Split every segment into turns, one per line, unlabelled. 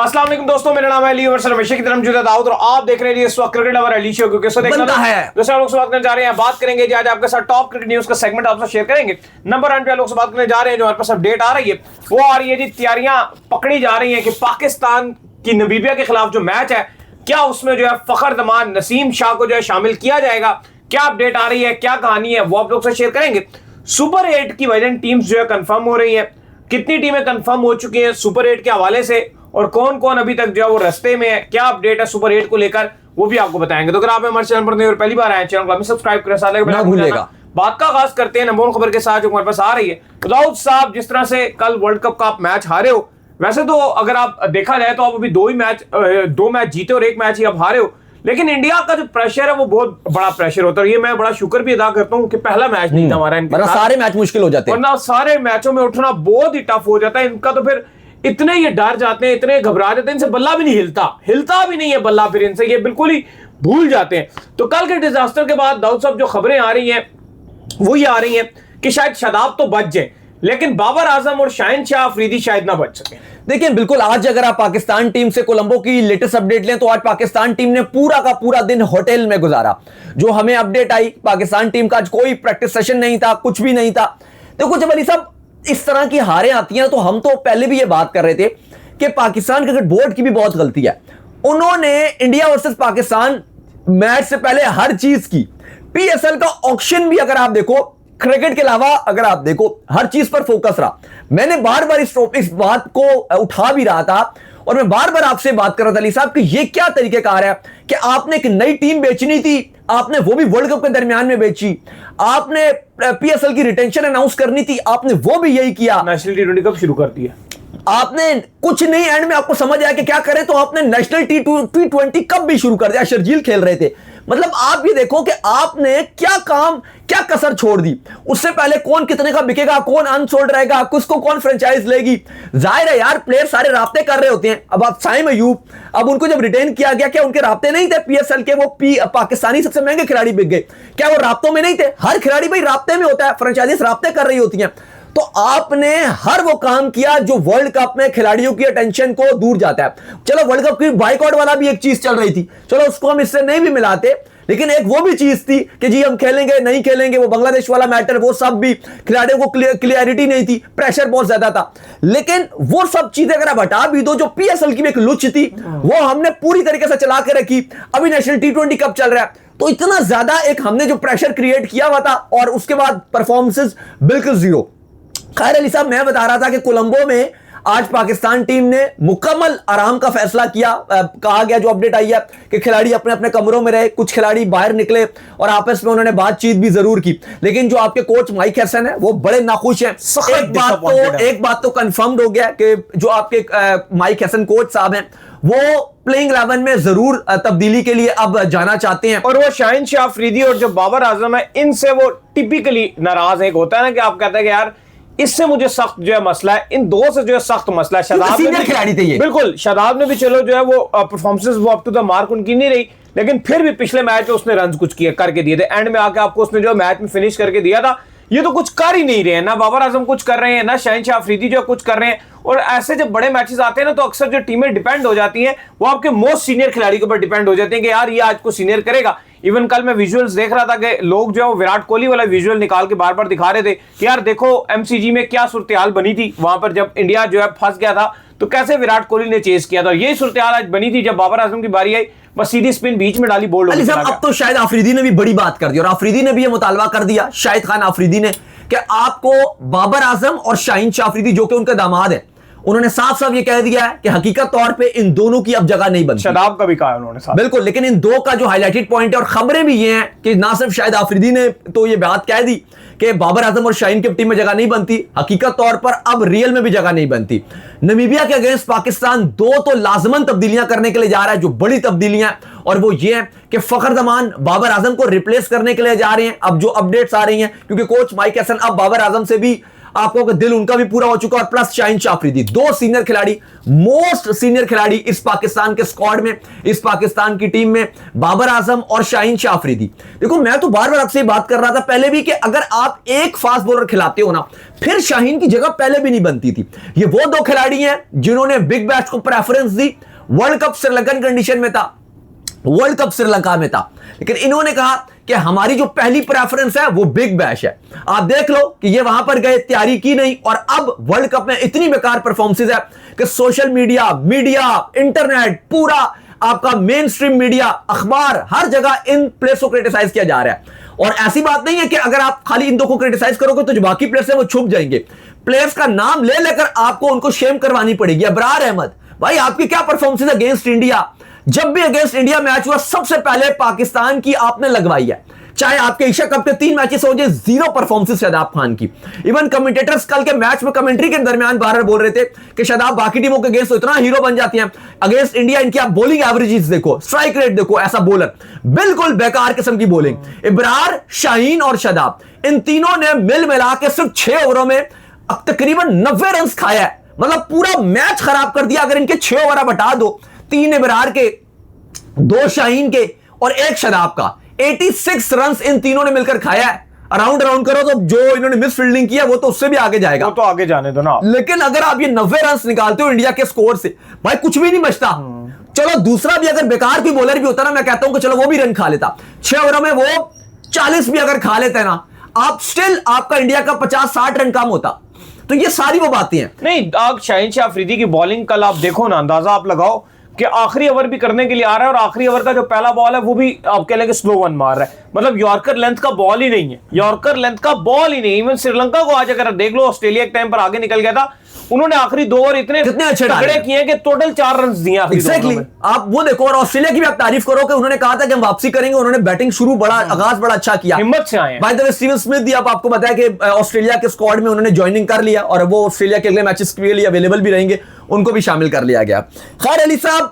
अस्सलाम वालेकुम दोस्तों, मेरा नाम है अली वर्षा रमेश की तरफ जुदा दाऊद और आप देख रहे हैं इस वक्त क्रिकेट लवर अली शो। क्योंकि इसको देखना है दूसरे लोग से बात करने जा रहे हैं, बात करेंगे आज आपके साथ टॉप क्रिकेट न्यूज का सेगमेंट आपसे शेयर करेंगे। नंबर 1 पे लोग से बात करने जा रहे हैं, जो हमारे पास अपडेट आ रही है वो आ रही है जी, तैयारियां पकड़ी जा रही है कि पाकिस्तान की नामीबिया के खिलाफ जो मैच है, क्या उसमें जो है फखर जमान नसीम शाह को जो है शामिल किया जाएगा। क्या अपडेट आ रही है, क्या कहानी है, वो आप लोग से शेयर करेंगे। सुपर 8 की वजह टीम्स जो है कंफर्म हो रही है, कितनी टीमें कंफर्म हो चुकी हैं सुपर 8 के हवाले से और कौन कौन अभी तक जो है वो रास्ते में है, क्या अपडेट है सुपर 8 को लेकर, वो भी आपको बताएंगे। तो अगर आप हमारे चैनल पर नए और पहली बार आए चैनल को सब्सक्राइब करें, साथ में भूलिएगा। बात का आगाज करते हैं नंबर 1 खबर के साथ जो हमारे पास आ रही है। तो दाऊद साहब, जिस तरह से कल वर्ल्ड कप का आप मैच हारे हो, वैसे तो अगर आप देखा जाए तो आप अभी दो मैच जीते और एक मैच ही आप हारे हो, लेकिन इंडिया का जो प्रेशर है वो बहुत बड़ा प्रेशर होता है। ये मैं बड़ा शुक्र भी अदा करता हूँ कि पहला मैच नहीं था हमारा, इनका
सारे मैच मुश्किल हो जाते हैं,
वरना सारे मैचों में उठना बहुत ही टफ हो जाता है इनका। तो फिर इतने ये डर जाते हैं, इतने घबरा जाते हैं, इनसे बल्ला भी नहीं हिलता भी नहीं है बल्ला, फिर इनसे ये बिल्कुल ही भूल जाते हैं। तो कल के डिजास्टर के बाद दाऊद साहब जो खबरें आ रही हैं वो ये आ रही हैं कि शायद शादाब तो बच जाए, लेकिन बाबर आजम और शाहिन शाह अफरीदी शायद ना बच सके।
देखिए बिल्कुल, आज अगर आप पाकिस्तान टीम से कोलंबो की लेटेस्ट अपडेट लें तो आज पाकिस्तान टीम ने पूरा का पूरा दिन होटल में गुजारा। जो हमें अपडेट आई, पाकिस्तान टीम का आज कोई प्रैक्टिस सेशन नहीं था, कुछ भी नहीं था। देखो जब अली साहब इस तरह की हारें आती हैं तो हम तो पहले भी ये बात कर रहे थे कि पाकिस्तान क्रिकेट बोर्ड की भी बहुत गलती है। उन्होंने इंडिया वर्सेस पाकिस्तान मैच से पहले हर चीज की, पीएसएल का ऑक्शन भी अगर आप देखो, क्रिकेट के अलावा अगर आप देखो, हर चीज पर फोकस रहा। मैंने बार बार इस बात को उठा भी रहा था और मैं बार बार आपसे बात कर रहा था अली साहब कि ये क्या तरीकेकार है कि आपने एक नई टीम बेचनी थी, आपने वो भी वर्ल्ड कप के दरमियान में बेची, आपने पीएसएल की रिटेंशन अनाउंस करनी थी, आपने वो भी यही किया,
नेशनल टी20 कब शुरू कर दिया
आपने कुछ नहीं, एंड में आपको समझ आया कि क्या करें तो आपने नेशनल टी20 कब भी शुरू कर दिया, शर्जील खेल रहे थे। मतलब आप ये देखो कि आपने क्या कसर छोड़ दी। उससे पहले कौन कितने का बिकेगा, कौन अनसोल्ड रहेगा, किसको कौन फ्रेंचाइज लेगी। जाहिर है यार, प्लेयर सारे राब्ते कर रहे होते हैं। अब आप साइम अयूब, अब उनको जब रिटेन किया गया, क्या उनके राब्ते नहीं थे पीएसएल के? वो पाकिस्तानी सबसे महंगे खिलाड़ी बिक गए, क्या वो राब्तों में नहीं थे? हर खिलाड़ी भाई राब्ते में होता है, फ्रेंचाइजीज राब्ते कर रही होती हैं। तो आपने हर वो काम किया जो वर्ल्ड कप में खिलाड़ियों की अटेंशन को दूर जाता है। चलो वर्ल्ड कप की बाइकआउट वाला भी एक चीज चल रही थी, चलो उसको हम इससे नहीं भी मिलाते, लेकिन एक वो भी चीज थी कि जी हम खेलेंगे नहीं खेलेंगे, वो बांग्लादेश वाला मैटर, वो सब भी खिलाड़ियों को क्लियरिटी नहीं थी, प्रेशर बहुत ज्यादा था। लेकिन वो सब चीजें अगर आप हटा भी दो, जो पीएसएल की भी एक लुच थी वो हमने पूरी तरीके से चला के रखी। अभी नेशनल टी20 कप चल रहा है, तो इतना ज्यादा एक हमने जो प्रेशर क्रिएट किया हुआ था और उसके बाद परफॉर्मेंसेस बिल्कुल जीरो। खैर अली साहब, मैं बता रहा था कि कोलंबो में आज पाकिस्तान टीम ने मुकम्मल आराम का फैसला किया। कहा गया, जो अपडेट आई है कि खिलाड़ी अपने अपने कमरों में रहे, कुछ खिलाड़ी बाहर निकले और आपस में उन्होंने बातचीत भी जरूर की। लेकिन जो आपके कोच माइक हैसन है वो बड़े नाखुश हैं। एक बात तो कंफर्म्ड हो गया कि जो आपके माइक हैसन कोच साहब हैं वो प्लेइंग 11 में जरूर तब्दीली के लिए अब जाना चाहते हैं।
और वो शाहिन शाह अफरीदी और जो बाबर आजम है, इनसे वो टिपिकली नाराज एक होता है ना कि आप कहते हैं कि यार इससे मुझे सख्त जो है मसला है, इन दो से जो है सख्त मसला है। शादाब ने
खिलाड़ी थे ये,
बिल्कुल शादाब ने भी चलो जो है वो परफॉर्मेंसेस वो अप टू द मार्क उनकी नहीं रही, लेकिन फिर भी पिछले मैच में उसने रन कुछ किए करके दिए थे, एंड में आके आपको उसने जो मैच में फिनिश करके दिया था। ये तो कुछ कर ही नहीं रहे हैं, ना बाबर आजम कुछ कर रहे हैं, ना शाहिन शाह अफरीदी जो कुछ कर रहे हैं। और ऐसे जब बड़े मैचेस आते हैं ना तो अक्सर जो टीमें डिपेंड हो जाती हैं वो आपके मोस्ट सीनियर खिलाड़ी के ऊपर डिपेंड हो जाते हैं कि यार ये आज को सीनियर करेगा। इवन कल मैं विजुअल्स देख रहा था कि लोग जो है विराट कोहली वाला विजुअल निकाल के बार बार दिखा रहे थे कि यार देखो एमसीजी में क्या सूरत-ए-हाल बनी थी, वहां पर जब इंडिया जो है फंस गया था तो कैसे विराट कोहली ने चेस किया था। यही सूरत-ए-हाल आज बनी थी जब बाबर आजम की बारी आई, बस सीधी स्पिन बीच में डाली, बोल्ड हो गया।
अब तो शायद अफरीदी ने भी बड़ी बात कर दी और अफरीदी ने भी ये मुतालबा कर दिया, शाहिद खान अफरीदी ने, कि आपको बाबर आजम और शाहिन शाह अफरीदी जो कि उनके दामाद है, उन्होंने साफ साफ ये कह दिया है कि हकीकत तौर पे इन दोनों की अब जगह नहीं बनती।
शादाब का भी कहा उन्होंने साथ।
बिल्कुल, लेकिन इन दो का जो हाईलाइटेड पॉइंट है और खबरें भी ये हैं कि ना सिर्फ शायद अफरीदी ने तो ये बात कह दी कि बाबर आजम और शाहीन की टीम में जगह नहीं बनती, हकीकत तौर पर अब रियल में भी जगह नहीं बनती। नामीबिया के अगेंस्ट पाकिस्तान दो तो लाजमन तब्दीलियां करने के लिए जा रहा है, जो बड़ी तब्दीलियां, और वो ये है कि फखर जमान बाबर आजम को रिप्लेस करने के लिए जा रहे हैं। अब जो अपडेट्स आ रही हैं, क्योंकि कोच माइक हैसन अब बाबर आजम से भी आपको कि दिल उनका भी पूरा हो चुका, और प्लस शाहीन शाह अफरीदी, 2 सीनियर खिलाड़ी, मोस्ट सीनियर खिलाड़ी इस पाकिस्तान के स्क्वाड में, इस पाकिस्तान की टीम में, बाबर आजम और शाहीन शाह अफरीदी। देखो मैं तो बार बार आपसे बात कर रहा था पहले भी कि अगर आप एक फास्ट बॉलर खिलाते हो ना, फिर शाहीन की जगह पहले भी नहीं बनती थी। ये वो 2 खिलाड़ी हैं जिन्होंने बिग बैश को प्रेफरेंस दी। वर्ल्ड कप श्रीलंकन कंडीशन में था, वर्ल्ड कप श्रीलंका में था, लेकिन इन्होंने कहा कि हमारी जो पहली प्रेफरेंस है वो बिग बैश है। आप देख लो कि ये वहां पर गए, तैयारी की नहीं, और अब वर्ल्ड कप में इतनी बेकार परफॉर्मेंसेस है कि सोशल मीडिया, इंटरनेट, पूरा आपका मेन स्ट्रीम मीडिया, अखबार, हर जगह इन प्लेयर्स को क्रिटिसाइज किया जा रहा है। और ऐसी बात नहीं है कि अगर आप खाली इन 2 को क्रिटिसाइज करोगे तो जो बाकी प्लेयर्स हैं वो छुप जाएंगे। प्लेयर्स का नाम ले लेकर आपको उनको शेम करवानी पड़ेगी। अबरार अहमद, भाई आपकी क्या परफॉर्मेंस है अगेंस्ट इंडिया? जब भी अगेंस्ट इंडिया मैच हुआ सबसे पहले पाकिस्तान की आपने लगवाई है, चाहे आपके एशिया कप के 3 मैचेस हो जाए, 0 परफॉर्मेंस शादाब खान की। इवन कमेंटेटर्स कल के मैच में कमेंट्री के दरमियान बार बोल रहे थे कि शादाब बाकी टीमों के अगेंस्ट तो इतना हीरो बन जाती हैं, अगेंस्ट इंडिया इनकी आप बॉलिंग एवरेजेस देखो, स्ट्राइक रेट देखो, ऐसा बॉलर बिल्कुल बेकार किस्म की बॉलिंग। इब्रार, शाहीन और शादाब, इन तीनों ने मिल मिला के सिर्फ 6 ओवरों में तकरीबन 90 रन खाया है, मतलब पूरा मैच खराब कर दिया। अगर इनके 6 ओवर बता दो, 3 इब्रार के, 2 शाहीन के और 1 शादाब का, 86 रन इन तीनों ने मिलकर खाया है। अराउंड करो तो जो इन्होंने मिस फील्डिंग किया वो तो उससे भी आगे जाएगा,
वो तो आगे जाने दो ना।
लेकिन अगर आप ये 90 रन निकालते हो इंडिया के स्कोर से, भाई कुछ भी नहीं बचता। चलो दूसरा भी अगर बेकार कोई बॉलर भी होता ना, मैं कहता हूं कि चलो वो भी रन खा लेता, 6 ओवरों में वो 40 भी अगर खा लेते ना, आप स्टिल आपका इंडिया का 50-60 रन कम होता। तो ये सारी वो बातें हैं।
नहीं, आप शाहीन शाह अफरीदी की बॉलिंग कल आप देखो ना, अंदाजा आप लगाओ कि आखिरी ओवर भी करने के लिए आ रहा है, और आखिरी ओवर का जो पहला बॉल है वो भी आप कह लेंगे स्लो वन मार रहा है। मतलब यॉर्कर लेंथ का बॉल ही नहीं है, यॉर्कर लेंथ का बॉल ही नहीं। इवन श्रीलंका को आज अगर देख लो, ऑस्ट्रेलिया एक टाइम पर आगे निकल गया था, उन्होंने आखिरी 2 ओवर इतने
अच्छे
तगड़े किए कि टोटल 4 रन दिए
एग्जैक्टली। आप वो देखो, और ऑस्ट्रेलिया की भी आप तारीफ करो कि उन्होंने कहा था कि हम वापसी करेंगे, उन्होंने बैटिंग शुरू बड़ा आगाज बड़ा अच्छा किया,
हिम्मत से आए।
By the way Steven Smith भी आपको बताया कि ऑस्ट्रेलिया के स्क्वाड में उन्होंने ज्वाइनिंग कर लिया, और वो ऑस्ट्रेलिया के अगले मैचेस के लिए अवेलेबल भी रहेंगे, उनको भी शामिल कर लिया गया। खैर अली साहब,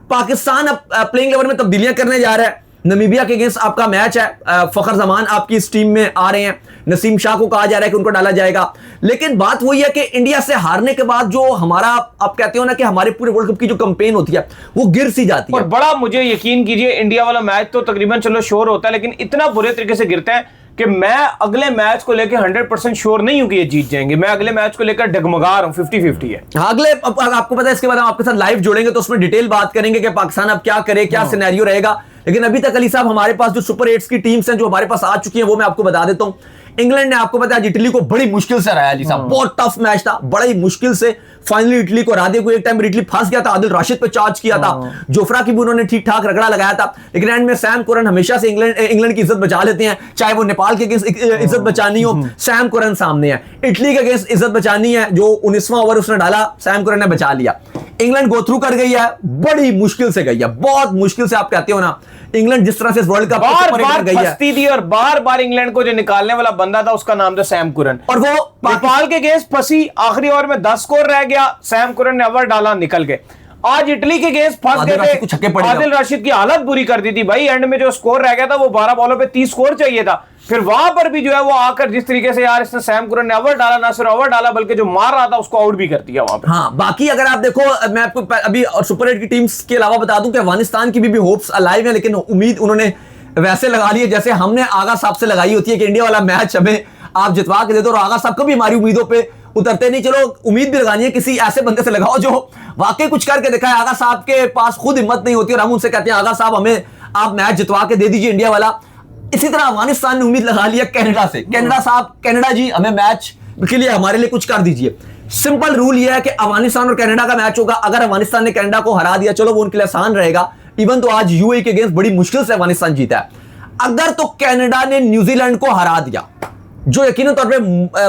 पाकिस्तान अब प्लेइंग 11 में तब्दीलियां करने जा रहा है। नमीबिया के अगेंस्ट आपका मैच है, फखर जमान आपकी इस टीम में आ रहे हैं, नसीम शाह को कहा जा रहा है कि उनको डाला जाएगा। लेकिन बात वही है कि इंडिया से हारने के बाद जो हमारा, आप कहते हो ना कि हमारे पूरे वर्ल्ड कप की जो कैंपेन होती है वो गिर सी जाती है।
और बड़ा मुझे यकीन कीजिए, इंडिया वाला मैच तो तकरीबन चलो श्योर होता है, लेकिन इतना बुरे तरीके से गिरता है कि मैं अगले मैच को लेकर 100% श्योर नहीं हूं कि ये जीत जाएंगे। मैं अगले मैच को लेकर डगमगा रहा हूं, 50-50 है।
अगले आपको पता है, इसके बाद हम आपके साथ लाइव जुड़ेंगे तो उसमें डिटेल बात करेंगे कि पाकिस्तान अब क्या करे, क्या सिनेरियो रहेगा। लेकिन अभी तक अली साहब हमारे पास जो सुपर 8 की टीम्स हैं जो हमारे पास आ चुकी हैं वो मैं आपको बता देता हूं। इंग्लैंड ने आपको पता है इटली को बड़ी मुश्किल से हराया अली साहब, बहुत टफ मैच था, बड़ी मुश्किल से फाइनली इटली को हरा दिया। कोई एक टाइम इटली फंस गया था, आदिल राशिद पे चार्ज किया था, जोफ्रा की भी उन्होंने ठीक ठाक रगड़ा लगाया था, लेकिन एंड में सैम कुरन हमेशा से इंग्लैंड की इज्जत बचा लेते हैं, चाहे वो नेपाल के अगेंस्ट इज्जत बचानी हो, सैम कुरन सामने है। इटली के अगेंस्ट इज्जत बचानी है, जो 19वां ओवर उसने डाला सैम कुरन ने बचा लिया। इंग्लैंड गो थ्रू कर गई है, बड़ी मुश्किल से गई है, बहुत मुश्किल से। आप कहते हो ना इंग्लैंड जिस तरह से वर्ल्ड कप
बार गई है थी, और बार इंग्लैंड को जो निकालने वाला बंदा था उसका नाम था सैम कुरन, और वो नेपाल के अगेंस्ट फंसी, आखिरी ओवर में 10 स्कोर रह गया, सैम कुरन ने ओवर डाला, निकल गए। आज इटली के अगेंस्ट फंस गए थे, आदिल राशिद की हालत बुरी कर दी थी भाई। एंड में जो स्कोर रह गया था वो 12 बॉलों पे 30 स्कोर चाहिए था। फिर वहां पर भी जो है वो आकर जिस तरीके से यार इसने सैम कुरन ने ओवर डाला, ना सिर्फ ओवर डाला बल्कि जो मार रहा था उसको आउट भी कर दिया वहां पे।
हाँ, बाकी अगर आप देखो, मैं आपको अभी सुपर 8 की टीम्स के अलावा बता दूं कि अफगानिस्तान की भी होप्स अलाइव है, लेकिन उम्मीद उन्होंने वैसे लगा ली है जैसे हमने आगा साहब से लगाई होती है कि इंडिया वाला मैच हमें आप जितवा के दे दो, और आगा साहब कभी हमारी उम्मीदों पे उतरते नहीं। चलो उम्मीद भी लगानी है किसी ऐसे बंदे से लगाओ जो वाकई कुछ करके दिखाए। आगा साहब के पास खुद हिम्मत नहीं होती और हम उनसे कहते हैं आगा साहब हमें आप मैच जितवा के दे दीजिए इंडिया वाला। इसी तरह अफगानिस्तान ने उम्मीद लगा लिया कनाडा से, कनाडा साहब, कनाडा जी हमें मैच के लिए हमारे लिए कुछ कर दीजिए। सिंपल रूल यह है कि अफगानिस्तान और कनाडा का मैच होगा। अगर अफगानिस्तान ने कनाडा को हरा दिया चलो वो उनके लिए आसान रहेगा। इवन तो आज यूएई के अगेंस्ट बड़ी मुश्किल से अफगानिस्तान जीता है। अगर तो कनाडा ने न्यूजीलैंड को हरा दिया, जो यकीनन तौर पे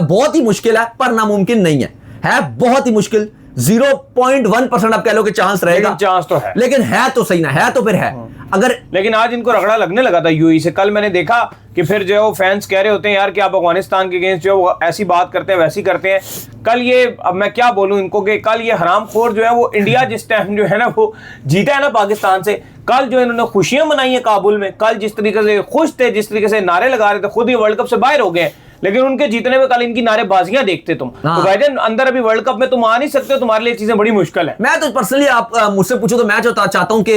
बहुत ही मुश्किल है पर नामुमकिन नहीं है बहुत ही मुश्किल, 0.1% आप कह लो कि चांस रहेगा,
चांस तो है,
लेकिन है तो सही ना, है तो फिर है। अगर
लेकिन आज इनको रगड़ा लगने लगा था यूएई से। कल मैंने देखा कि फिर जो है वो फैंस कह रहे होते हैं यार कि आप अफगानिस्तान के अगेंस्ट जो वो ऐसी बात करते हैं वैसी करते हैं। कल ये, अब मैं क्या बोलूं इनको कि कल ये हरामखोर जो है वो इंडिया जिस टाइम जो है ना वो जीता है ना पाकिस्तान से, कल जो इन्होंने खुशियां मनाई है काबुल में, कल जिस तरीके से खुश थे, जिस तरीके से नारे लगा रहे थे, खुद ही वर्ल्ड कप से बाहर हो गए। लेकिन उनके जीतने में कल इनकी नारेबाजियां देखते तुम। तो भाईजान अंदर अभी वर्ल्ड कप में तुम आ नहीं सकते हो, तुम्हारे लिए चीजें बड़ी मुश्किल है।
मैं तो पर्सनली आप मुझसे पूछो तो मैं चाहता हूं कि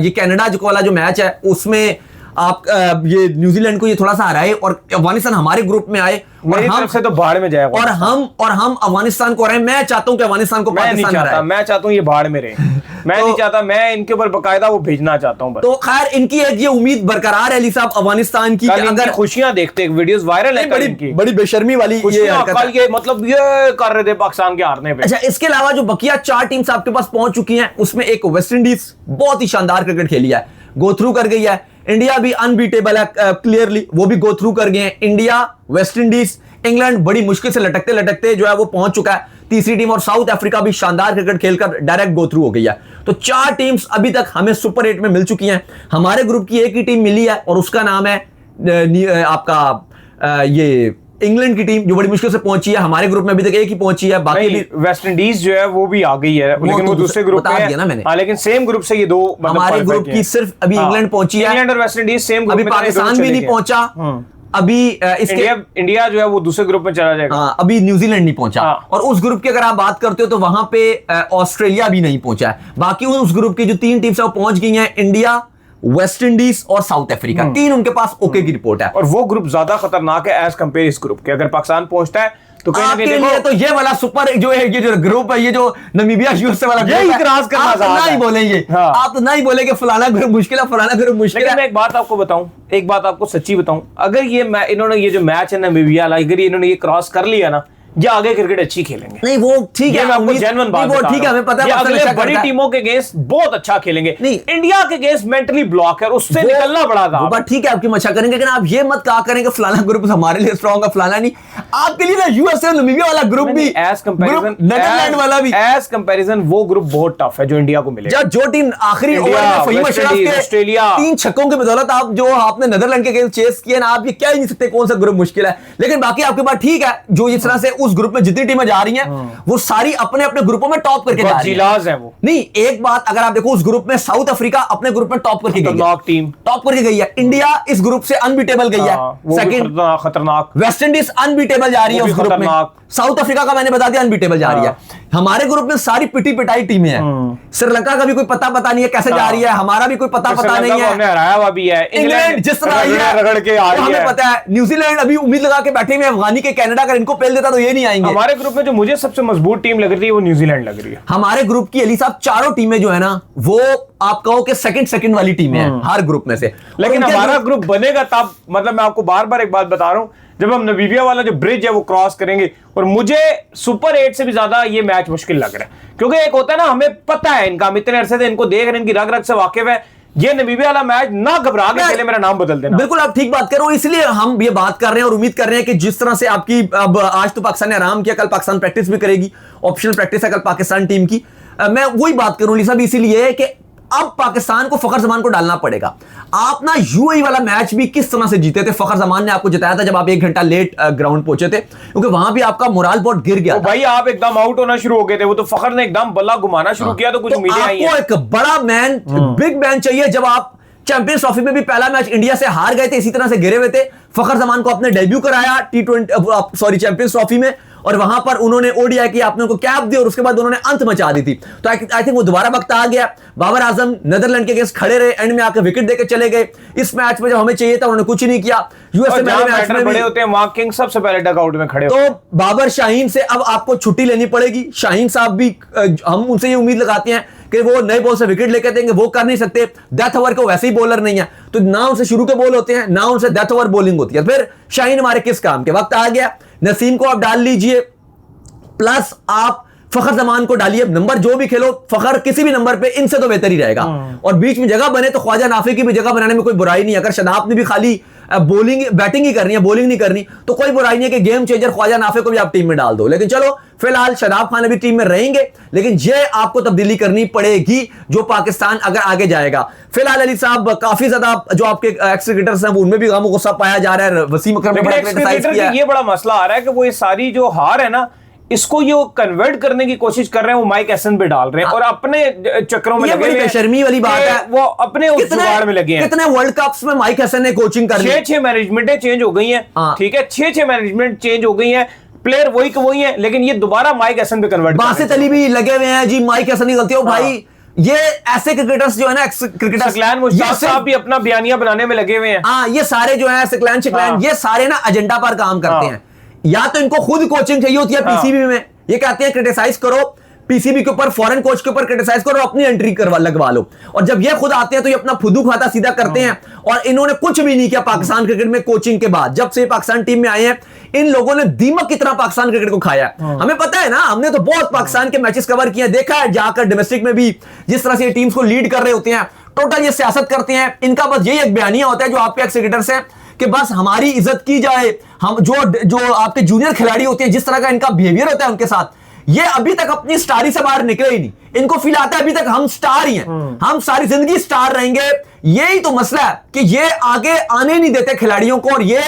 ये कनाडा वाला जो मैच है उसमें आप ये न्यूजीलैंड को ये थोड़ा सा हराए और अफगानिस्तान हमारे ग्रुप में आए और हम
से तो बाढ़ में जाए
और हम अफगानिस्तान को हराए। मैं चाहता हूं कि अफगानिस्तान को पाकिस्तान हराए।
मैं चाहता हूं ये बाढ़ में रहे। मैं नहीं चाहता, मैं इनके ऊपर बकायदा वो भेजना चाहता हूं।
तो खैर इनकी एक ये उम्मीद बरकरार है अली साहब अफगानिस्तान की,
अगर खुशियां देखते वीडियोस वायरल है,
बड़ी बेशर्मी वाली
ये मतलब ये कर रहे थे पाकिस्तान के हारने पे।
अच्छा, इसके अलावा जो बकिया 4 टीम्स आपके पास पहुंच चुकी हैं उसमें एक वेस्ट इंडीज बहुत ही शानदार क्रिकेट खेली है, गो थ्रू कर गई है। इंडिया भी अनबीटेबल है क्लियरली, वो भी गो थ्रू कर गए हैं। इंडिया, वेस्ट इंडीज, इंग्लैंड बड़ी मुश्किल से लटकते लटकते जो है वो पहुंच चुका है तीसरी टीम, और साउथ अफ्रीका भी शानदार क्रिकेट खेलकर डायरेक्ट गो थ्रू हो गई है। तो 4 टीम्स अभी तक हमें सुपर 8 में मिल चुकी हैं। हमारे ग्रुप की एक ही टीम मिली है और उसका नाम है आपका ये इंग्लैंड की टीम, जो बड़ी मुश्किल से पहुंची है। हमारे ग्रुप में अभी तक एक ही पहुंची है, बाकी भी
वेस्ट इंडीज जो है वो भी आ गई है, लेकिन वो दूसरे ग्रुप में है ना मैंने। हाँ, लेकिन सेम ग्रुप से ये दो
हमारे ग्रुप की सिर्फ अभी इंग्लैंड पहुंची है,
इंग्लैंड और वेस्ट इंडीज सेम ग्रुप
में। अभी पाकिस्तान भी नहीं पहुंचा, अभी इसके
इंडिया जो है वो दूसरे ग्रुप में चला जाएगा।
हाँ, अभी न्यूजीलैंड नहीं पहुंचा। और उस ग्रुप की अगर आप बात करते हो तो वहां पे ऑस्ट्रेलिया भी नहीं पहुंचा है। बाकी उस ग्रुप की जो 3 टीम्स है वो पहुंच गई हैं, इंडिया, वेस्ट इंडीज और साउथ अफ्रीका, 3 उनके पास ओके की रिपोर्ट है।
और वो ग्रुप ज्यादा खतरनाक है एज कंपेयर इस ग्रुप के। अगर पाकिस्तान पहुंचता है तो
आपके लिए तो ये वाला सुपर जो है, ये जो ग्रुप है, ये जो नमीबिया यूएसए वाला
यही क्रॉस करना,
आप तो नहीं बोलेंगे। आप तो नहीं बोलेंगे फलाना ग्रुप मुश्किल है, फलाना ग्रुप मुश्किल है।
मैं एक बात आपको बताऊं, एक बात आपको सच्ची बताऊं, अगर ये इन्होंने ये जो मैच है नमीबिया वाला, अगर इन्होंने ये क्रॉस कर लिया ना, ये आगे क्रिकेट अच्छी खेलेंगे।
नहीं वो ठीक है,
आपको जेन्युइन बात
वो ठीक है, हमें पता है
अगले बड़ी टीमों के अगेंस्ट बहुत अच्छा खेलेंगे।
नहीं,
इंडिया के अगेंस्ट मेंटली ब्लॉक है, उससे निकलना पड़ा था।
बात ठीक है, आपकी मच्छा करेंगे, लेकिन आप ये मत कहा करेंगे फलाना ग्रुप हमारे लिए स्ट्रांग है, फलाना नहीं। आपके लिए ना यूएसए और नमीबिया वाला ग्रुप भी
एज कंपैरिजन,
नेदरलैंड वाला भी
एज कंपैरिजन वो ग्रुप बहुत टफ है जो इंडिया को मिलेगा।
जो टीम आखिरी ओवर में फहीम अशरफ के
ऑस्ट्रेलिया
3 छक्कों की बदौलत आप जो आपने नेदरलैंड के अगेंस्ट चेस किया ना, आप ये कह नहीं सकते कौन सा ग्रुप मुश्किल है। लेकिन बाकी आपके पास ठीक है, जो इस तरह से उस ग्रुप में जितनी टीमें जा रही हैं वो सारी अपने अपने ग्रुपों में टॉप करके जा रही
है वो।
नहीं, एक बात अगर आप देखो, उस ग्रुप में साउथ अफ्रीका अपने ग्रुप में टॉप करके गई है,
टीम
टॉप करके गई है। इंडिया इस ग्रुप से अनबीटेबल गई है,
सेकंड खतरनाक।
वेस्ट इंडीज अनबीटेबल जा रही है उस ग्रुप में। साउथ अफ्रीका का मैंने बता दिया अनबीटेबल जा रही है। हमारे ग्रुप में सारी पिटी पिटाई टीमें हैं। श्रीलंका का भी कोई पता नहीं है कैसे जा रही है, हमारा भी कोई पता नहीं है।
हमने हराया हुआ भी है,
इंग्लैंड जिस तरह
रगड़ के आ रही है,
हमें पता है। न्यूजीलैंड अभी उम्मीद लगा के बैठे हुए अफगानी के, कनाडा अगर इनको पेल देता तो ये नहीं आएंगे।
हमारे ग्रुप में जो मुझे सबसे मजबूत टीम लग रही है वो न्यूजीलैंड लग रही है।
हमारे ग्रुप की अली साहब 4 टीमें जो है ना, वो आप कहो कि सेकंड वाली टीमें हैं हर ग्रुप में से।
लेकिन हमारा ग्रुप बनेगा तब, मतलब मैं आपको बार बार एक बात बता रहा हूं, जब हम नमीबिया वाला जो ब्रिज है वो क्रॉस करेंगे। और मुझे सुपर 8 से भी ज्यादा ये मैच मुश्किल लग रहा है, क्योंकि एक होता है ना, हमें पता है इनका, हम इतने अरसे से इनको देख रहे हैं, इनकी रग रग से वाकिफ है। ये नमीबिया वाला मैच ना घबरा के खेले, मेरा नाम बदल देना।
बिल्कुल आप ठीक बात कर रहे हो, इसलिए हम ये बात कर रहे हैं और उम्मीद कर रहे हैं कि जिस तरह से आपकी अब आज तो पाकिस्तान ने आराम किया, कल पाकिस्तान प्रैक्टिस भी करेगी, ऑप्शनल प्रैक्टिस है कल पाकिस्तान टीम की। मैं वही बात करूं लीसा भी, इसीलिए कि अब पाकिस्तान को फखर जमान को डालना पड़ेगा। आप ना यूएई वाला मैच भी किस तरह से जीते थे, फखर जमान ने आपको जिताया था जब आप 1 घंटा लेट ग्राउंड पहुंचे थे, क्योंकि वहां भी आपका मोराल बहुत गिर गया था।
भाई आप एकदम आउट होना शुरू हो गए थे, वो तो फखर ने एकदम बल्ला घुमाना शुरू किया, तो कुछ उम्मीदें आई हैं।
आपको एक बड़ा मैन, बिग मैन चाहिए। जब आप चैंपियंस ट्रॉफी में भी पहला मैच इंडिया से हार गए थे, इसी तरह से गिरे हुए थे, फखर जमान को अपने डेब्यू कराया चैंपियंस ट्रॉफी में, और वहां पर उन्होंने ओडीआई की, आपने उनको कैप दी और उसके बाद उन्होंने अंत मचा दी थी। तो आई थिंक वो दोबारा वक्त आ गया। बाबर आजम नेदरलैंड के अगेंस्ट खड़े रहे, एंड में आकर विकेट देकर चले गए। इस मैच में जब हमें चाहिए था उन्होंने कुछ नहीं किया। यूएसए मैच में
बड़े होते हैं, वहां किंग सबसे पहले डगआउट में खड़े।
तो बाबर शाहीन से अब आपको छुट्टी लेनी पड़ेगी। शाहीन साहब भी, हम उनसे ये उम्मीद लगाते हैं कि वो नए बॉल से विकेट लेकर देंगे, वो कर नहीं सकते। डेथ ओवर के वैसे ही बॉलर नहीं है, तो ना उनसे शुरू के बॉल होते हैं, ना उनसे डेथ ओवर बॉलिंग होती है। फिर शाहीन हमारे किस काम के? वक्त आ गया, नसीम को आप डाल लीजिए, प्लस आप फखर जमान को डालिए। नंबर जो भी खेलो, फखर किसी भी नंबर पे इनसे तो बेहतर ही रहेगा। और बीच में जगह बने तो ख्वाजा नाफी की भी जगह बनाने में कोई बुराई नहीं है। अगर शदाब ने भी खाली बॉलिंग बैटिंग ही करनी है, बॉलिंग नहीं करनी, तो कोई बुराई नहीं है कि गेम चेंजर ख्वाजा नाफे को भी आप टीम में डाल दो। लेकिन चलो फिलहाल शदाब खान भी टीम में रहेंगे, लेकिन ये आपको तब्दीली करनी पड़ेगी जो पाकिस्तान अगर आगे जाएगा। फिलहाल अली साहब काफी ज्यादा जो आपके एक्स क्रिकेटर्स हैं उनमें भी गम गुस्सा पाया जा रहा है। वसीम अकरम ने
ये बड़ा मसला आ रहा है कि वो ये सारी जो हार है ना, इसको ये कन्वर्ट करने की कोशिश कर रहे हैं, वो माइक एसन पे डाल रहे हैं और अपने चक्करों में लगे हुए हैं।
शर्मी वाली बात है,
वो अपने उस जुगाड़ में लगे हैं।
कितने वर्ल्ड कप्स में माइक एसन ने कोचिंग कर ली,
6 मैनेजमेंटें चेंज हो गई हैं, ठीक है, 6 मैनेजमेंट चेंज हो गई हैं, प्लेयर वही के वही है, लेकिन ये दोबारा माइक एसन पे कन्वर्ट,
बासित अली भी लगे हुए हैं जी, माइक एसन की गलती हो भाई। ये ऐसे क्रिकेटर्स जो है ना, क्रिकेटर्स
सकलैन मुश्ताक साहब भी अपना बयानिया बनाने में लगे हुए हैं।
हाँ, ये सारे जो है सकलैन शकलैन, ये सारे ना एजेंडा पर काम करते हैं। या तो इनको खुद कोचिंग चाहिए होती है पीसीबी में, ये कहते हैं क्रिटिसाइज करो पीसीबी के ऊपर, फॉरेन कोच के ऊपर क्रिटिसाइज करो, अपनी एंट्री करवा लगवा लो। और जब ये खुद आते हैं तो ये अपना फुदू खाता सीधा करते हैं। और इन्होंने कुछ भी नहीं किया पाकिस्तान क्रिकेट में कोचिंग के बाद। जब से पाकिस्तान टीम में आए हैं, इन लोगों ने दीमक की तरह पाकिस्तान क्रिकेट को खाया है। हमें पता है ना, हमने तो बहुत पाकिस्तान के मैचेस कवर किए, देखा है जाकर डोमेस्टिक में भी जिस तरह से ये टीम्स को लीड कर रहे होते हैं, टोटल ये सियासत करते हैं। इनका बस यही एक बयानिया होता है जो आपके एक्स क्रिकेटर्स हैं कि बस हमारी इज्जत की जाए। हम जो आपके जूनियर खिलाड़ी होते हैं, जिस तरह का इनका बिहेवियर होता है उनके साथ, ये अभी तक अपनी स्टारी से बाहर निकले ही नहीं। इनको फील आता है अभी तक हम स्टार ही हैं, हम सारी जिंदगी स्टार रहेंगे। यही तो मसला है कि ये आगे आने नहीं देते खिलाड़ियों को। और ये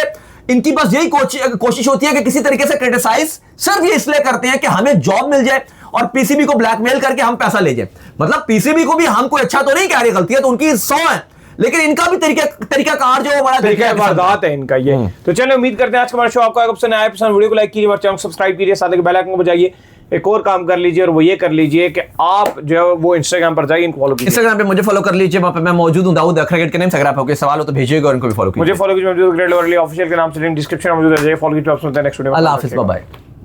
इनकी बस यही कोशिश होती है कि किसी तरीके से क्रिटिसाइज सिर्फ ये इसलिए करते हैं कि हमें जॉब मिल जाए और पीसीबी को ब्लैकमेल करके हम पैसा ले जाए। मतलब पीसीबी को भी हम कोई अच्छा तो नहीं कह रहे, गलती है तो उनकी 100 है, लेकिन इनका भी तरीका कार जो बड़ा
वारदात है इनका ये। तो चलो उम्मीद करते हैं आज का हमारा शो आपको आएगा पसंद आया। पसंद वीडियो को लाइक कीजिए, चैनल को सब्सक्राइब कीजिए, साथ ही बेल आइकन को बजाइए। एक और काम कर लीजिए और वो ये कर लीजिए कि आप जो है वो इंस्टाग्राम पर जाइए, इनको फॉलो कीजिए।
इंस्टाग्राम पे मुझे फॉलो कर लीजिए, वहां पे मैं मौजूद हूं, दाऊद क्रिकेट के नेम से। अगर आपको कोई सवाल हो तो भेजिएगा और इनको भी फॉलो कीजिए।
मुझे फॉलो कीजिए, ग्रेट लेवल ऑफिशियल के नाम से डिस्क्रिप्शन में मौजूद है, फॉलो कीजिए। नेक्स्ट वीडियो में,
अल्लाह हाफिज़, बाय बाय।